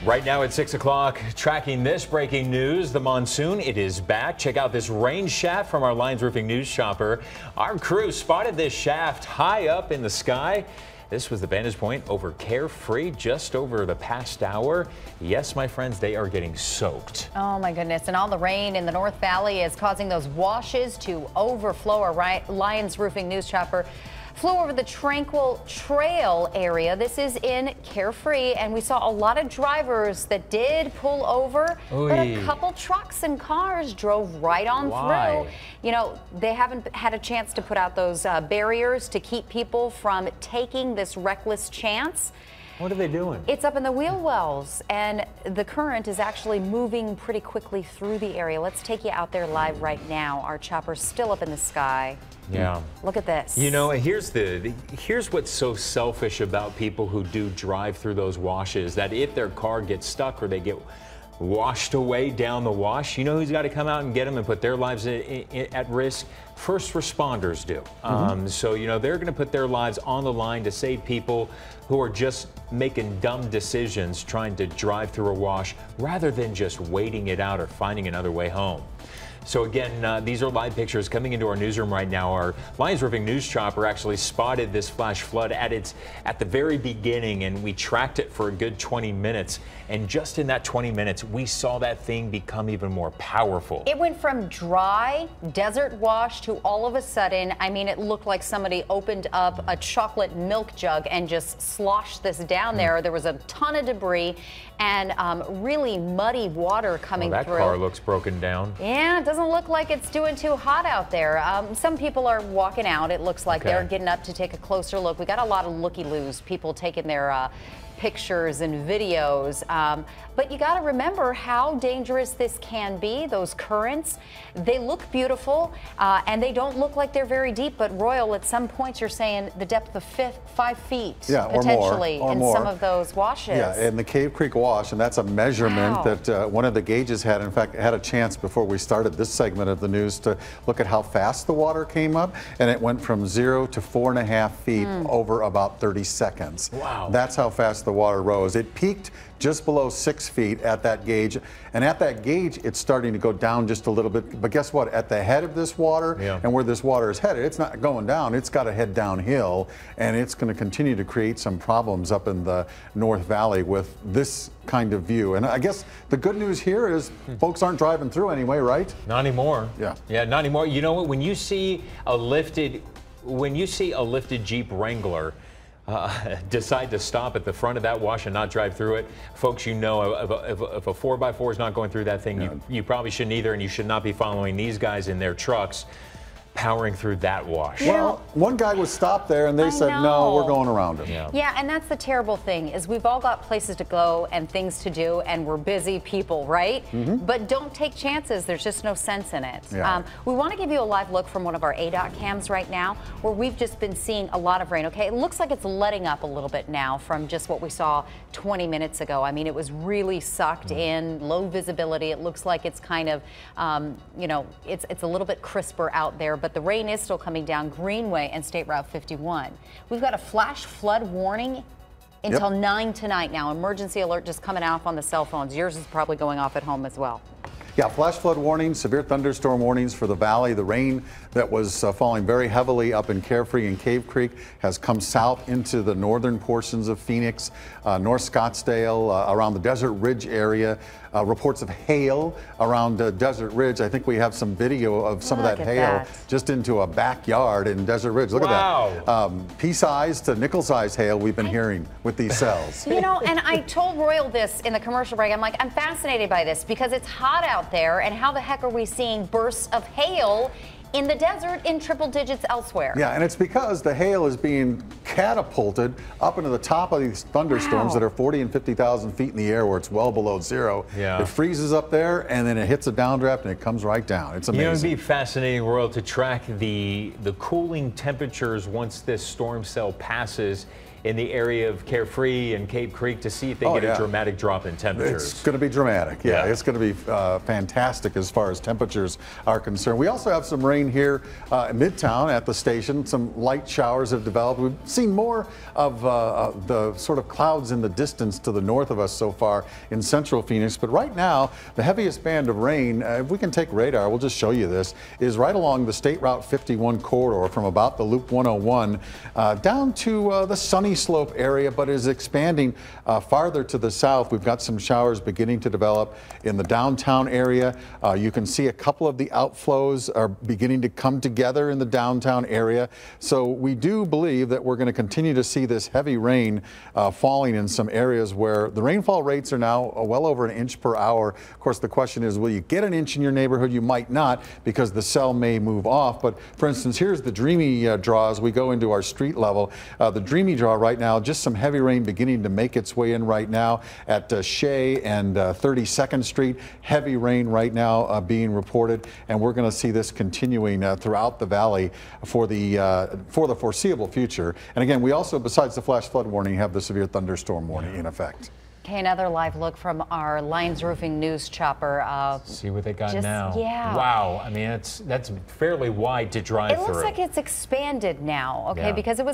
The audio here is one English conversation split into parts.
Right now at 6 o'clock, tracking this breaking news, the monsoon, it is back. Check out this rain shaft from our Lions Roofing News shopper. Our crew spotted this shaft high up in the sky. This was the vantage point over Carefree just over the past hour. Yes, my friends, they are getting soaked. Oh my goodness, and all the rain in the North Valley is causing those washes to overflow. Our Lions Roofing News shopper flew over the Tranquil Trail area. This is in Carefree, and we saw a lot of drivers that did pull over, but a couple trucks and cars drove right on through. You know, they haven't had a chance to put out those barriers to keep people from taking this reckless chance. What are they doing? It's up in the wheel wells, and the current is actually moving pretty quickly through the area. Let's take you out there live right now. Our chopper's still up in the sky. Yeah. Look at this. You know, here's what's so selfish about people who do drive through those washes, that if their car gets stuck or they get washed away down the wash, you know who's got to come out and get them and put their lives at risk? First responders do. So, you know, they're going to put their lives on the line to save people who are just making dumb decisions trying to drive through a wash rather than just waiting it out or finding another way home. So again, these are live pictures coming into our newsroom right now. Our Lions Roofing News chopper actually spotted this flash flood at the very beginning, and we tracked it for a good 20 minutes. And just in that 20 minutes, we saw that thing become even more powerful. It went from dry desert wash to all of a sudden, I mean, it looked like somebody opened up a chocolate milk jug and just sloshed this down there. There was a ton of debris and really muddy water coming through. That car looks broken down. Yeah, it doesn't look like it's doing too hot out there. Some people are walking out. It looks like they're getting up to take a closer look. We got a lot of looky-loos, people taking their pictures and videos. But you got to remember how dangerous this can be. Those currents, they look beautiful and they don't look like they're very deep. But Royal, at some points you're saying the depth of 5 feet potentially or in more. Some of those washes. Yeah, in the Cave Creek wash, and that's a measurement that one of the gauges had. In fact, had a chance before we started this segment of the news to look at how fast the water came up, and it went from 0 to 4.5 feet over about 30 seconds. Wow. That's how fast the water rose. It peaked just below 6 feet at that gauge, and at that gauge it's starting to go down just a little bit. But guess what? At the head of this water and where this water is headed, it's not going down, it's got to head downhill, and it's going to continue to create some problems up in the North Valley with this kind of view. And I guess the good news here is folks aren't driving through anyway, right? Not anymore. Yeah, not anymore. You know what, when you see a lifted Jeep Wrangler decide to stop at the front of that wash and not drive through it, folks, you know, if a 4x4 is not going through that thing, you probably shouldn't either, and you should not be following these guys in their trucks powering through that wash. Well, one guy was stopped there and they said, no, we're going around him. Yeah, and that's the terrible thing is we've all got places to go and things to do, and we're busy people, right? But don't take chances. There's just no sense in it. We want to give you a live look from one of our ADOT cams right now where we've just been seeing a lot of rain. Okay, it looks like it's letting up a little bit now from just what we saw 20 minutes ago. I mean, it was really sucked in, low visibility. It looks like it's kind of, you know, it's a little bit crisper out there, but the rain is still coming down Greenway and State Route 51. We've got a flash flood warning until 9 tonight now. Emergency alert just coming off on the cell phones. Yours is probably going off at home as well. Yeah, flash flood warnings, severe thunderstorm warnings for the valley. The rain that was falling very heavily up in Carefree and Cave Creek has come south into the northern portions of Phoenix, North Scottsdale, around the Desert Ridge area. Reports of hail around Desert Ridge. I think we have some video of some of that hail just into a backyard in Desert Ridge. Look at that. Pea-sized to nickel-sized hail we've been hearing with these cells. You know, and I told Royal this in the commercial break. I'm like, I'm fascinated by this because it's hot out there, and how the heck are we seeing bursts of hail in the desert in triple digits elsewhere? Yeah, and it's because the hail is being catapulted up into the top of these thunderstorms that are 40 and 50,000 feet in the air where it's well below zero. It freezes up there and then it hits a downdraft and it comes right down. It's amazing. You know, it'd be fascinating, Royal, to track the cooling temperatures once this storm cell passes in the area of Carefree and Cave Creek to see if they get a dramatic drop in temperatures. It's going to be dramatic. Yeah, it's going to be fantastic as far as temperatures are concerned. We also have some rain here in Midtown at the station. Some light showers have developed. We've seen more of the sort of clouds in the distance to the north of us so far in central Phoenix. But right now, the heaviest band of rain, if we can take radar, we'll just show you this, is right along the State Route 51 corridor from about the Loop 101 down to the Sunny Slope area, but is expanding farther to the south. We've got some showers beginning to develop in the downtown area. You can see a couple of the outflows are beginning to come together in the downtown area. So we do believe that we're going to continue to see this heavy rain falling in some areas where the rainfall rates are now well over an inch per hour. Of course, the question is, will you get an inch in your neighborhood? You might not, because the cell may move off. But for instance, here's the Dreamy draw as we go into our street level. The Dreamy draw right now, just some heavy rain beginning to make its way in right now at Shea and 32nd Street. Heavy rain right now being reported, and we're going to see this continuing throughout the valley for the foreseeable future. And again, we also, besides the flash flood warning, have the severe thunderstorm warning in effect. Okay, another live look from our Lions Roofing news chopper. See what they got now. Yeah. Wow. I mean, that's fairly wide to drive through. It looks like it's expanded now, okay, because it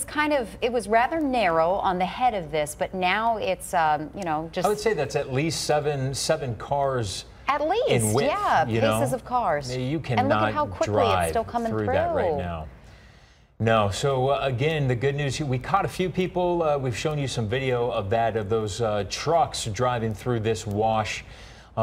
was rather narrow on the head of this, but now it's, you know, just. I would say that's at least seven cars. At least, in width, yeah, pieces of cars. You cannot and look at how quickly it's still coming through that right now. No, so again, the good news, we caught a few people. We've shown you some video of those trucks driving through this wash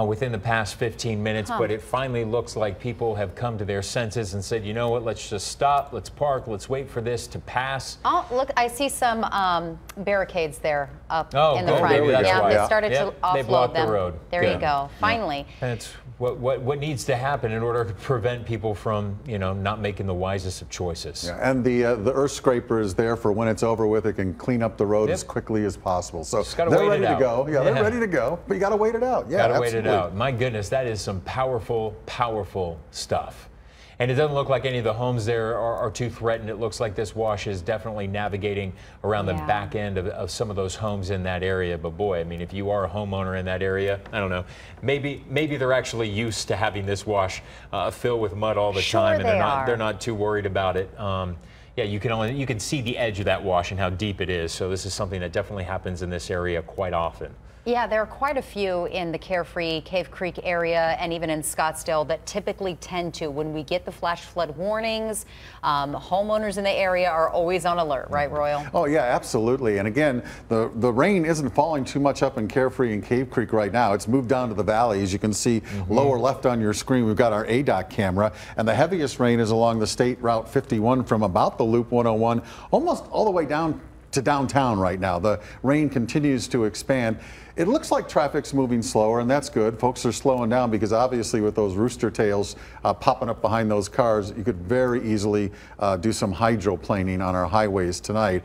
within the past 15 minutes, but it finally looks like people have come to their senses and said, you know what, let's just stop, let's park, let's wait for this to pass. Oh, look, I see some barricades there up in the front. They started to offload they blocked them. the road. There you go, finally. And it's what needs to happen in order to prevent people from, you know, not making the wisest of choices. Yeah, and the earth scraper is there for when it's over with. It can clean up the road as quickly as possible. So they're ready to go. Yeah, they're ready to go. But you got to wait it out. Yeah, got to wait it out. My goodness, that is some powerful, powerful stuff. And it doesn't look like any of the homes there are too threatened. It looks like this wash is definitely navigating around the back end of some of those homes in that area. But boy, I mean, if you are a homeowner in that area, I don't know, maybe they're actually used to having this wash fill with mud all the time, and they're not too worried about it. Yeah, you can see the edge of that wash and how deep it is. So this is something that definitely happens in this area quite often. Yeah, there are quite a few in the Carefree, Cave Creek area, and even in Scottsdale that typically tend to. When we get the flash flood warnings, homeowners in the area are always on alert, right, Royal? Oh, yeah, absolutely. And again, the rain isn't falling too much up in Carefree and Cave Creek right now. It's moved down to the valley. As you can see lower left on your screen, we've got our ADOT camera. And the heaviest rain is along the State Route 51 from about the Loop 101, almost all the way down to downtown right now. The rain continues to expand. It looks like traffic's moving slower, and that's good. Folks are slowing down because obviously with those rooster tails popping up behind those cars, you could very easily do some hydroplaning on our highways tonight.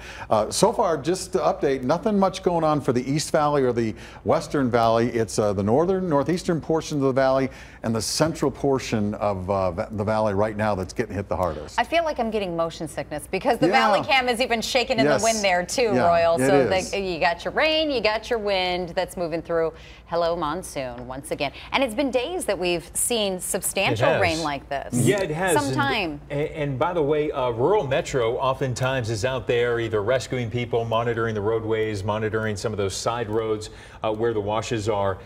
So far, just to update, nothing much going on for the East Valley or the Western Valley. It's the northeastern portion of the valley and the central portion of the valley right now that's getting hit the hardest. I feel like I'm getting motion sickness because the valley cam is even shaking in the wind there too, Royal. So you got your rain, you got your wind that's moving through. Hello, monsoon, once again. And it's been days that we've seen substantial rain like this. Yeah, it has. Sometime. And by the way, Rural Metro oftentimes is out there either rescuing people, monitoring the roadways, monitoring some of those side roads where the washes are.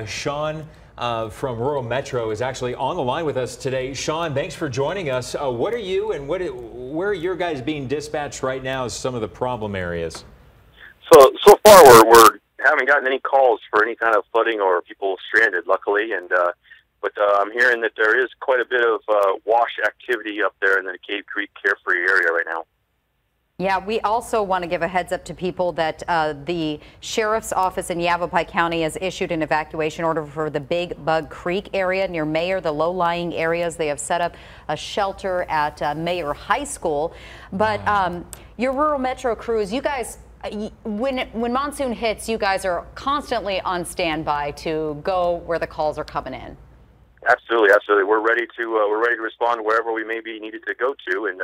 Sean from Rural Metro is actually on the line with us today. Sean, thanks for joining us. What are you and where are your guys being dispatched right now as some of the problem areas? So far we're haven't gotten any calls for any kind of flooding or people stranded, luckily, and but I'm hearing that there is quite a bit of wash activity up there in the Cave Creek, Carefree area right now. Yeah, we also want to give a heads up to people that the Sheriff's Office in Yavapai County has issued an evacuation order for the Big Bug Creek area near Mayer, the low-lying areas. They have set up a shelter at Mayer High School. But your Rural Metro crews, you guys, when monsoon hits, you guys are constantly on standby to go where the calls are coming in. Absolutely, absolutely. We're ready to respond wherever we may be needed to go to, and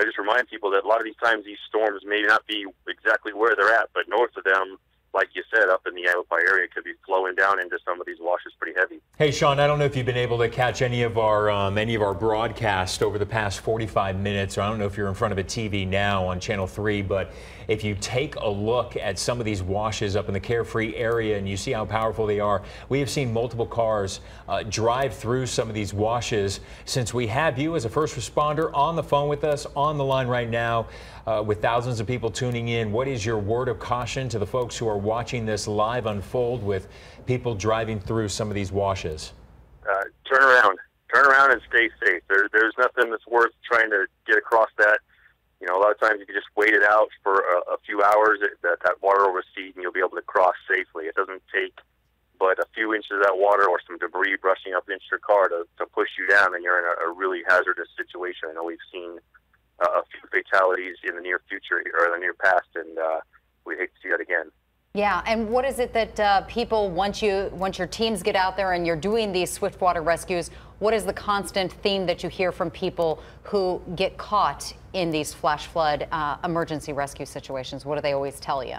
just remind people that a lot of these times these storms may not be exactly where they're at, but north of them, like you said, up in the Yavapai area, could be flowing down into some of these washes pretty heavy. Hey, Sean, I don't know if you've been able to catch any of our broadcasts over the past 45 minutes, or I don't know if you're in front of a TV now on Channel 3, but if you take a look at some of these washes up in the Carefree area and you see how powerful they are, we have seen multiple cars drive through some of these washes. Since we have you as a first responder on the phone with us, on the line right now, with thousands of people tuning in, what is your word of caution to the folks who are watching this live unfold with people driving through some of these washes? Turn around and stay safe. There's nothing that's worth trying to get across that. You know, a lot of times you can just wait it out for a few hours, that water will recede and you'll be able to cross safely. It doesn't take but a few inches of that water or some debris brushing up against your car to push you down, and you're in a really hazardous situation. I know we've seen a few fatalities in the near future or the near past, and we hate to see that again. Yeah, and what is it that people, once your teams get out there and you're doing these swiftwater rescues, what is the constant theme that you hear from people who get caught in these flash flood emergency rescue situations? What do they always tell you?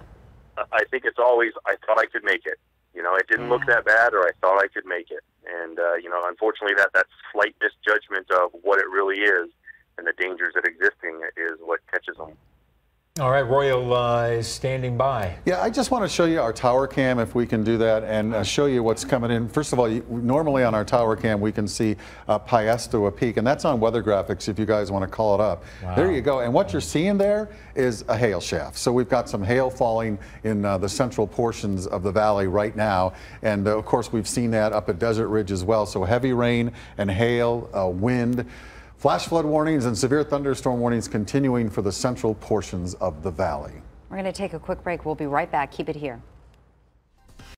I think it's always, I thought I could make it. You know, it didn't look that bad, or I thought I could make it. And, you know, unfortunately, that slight misjudgment of what it really is and the dangers that existing is what catches them. All right, Royal is standing by. Yeah, I just want to show you our tower cam, if we can do that, and show you what's coming in. First of all, normally on our tower cam we can see pai-ppubliA peak, and that's on weather graphics if you guys want to call it up. Wow. There you go. And what you're seeing there is a hail shaft. So we've got some hail falling in the central portions of the valley right now, and of course we've seen that up at Desert Ridge as well. So heavy rain and hail, wind. Flash flood warnings and severe thunderstorm warnings continuing for the central portions of the valley. We're going to take a quick break. We'll be right back. Keep it here.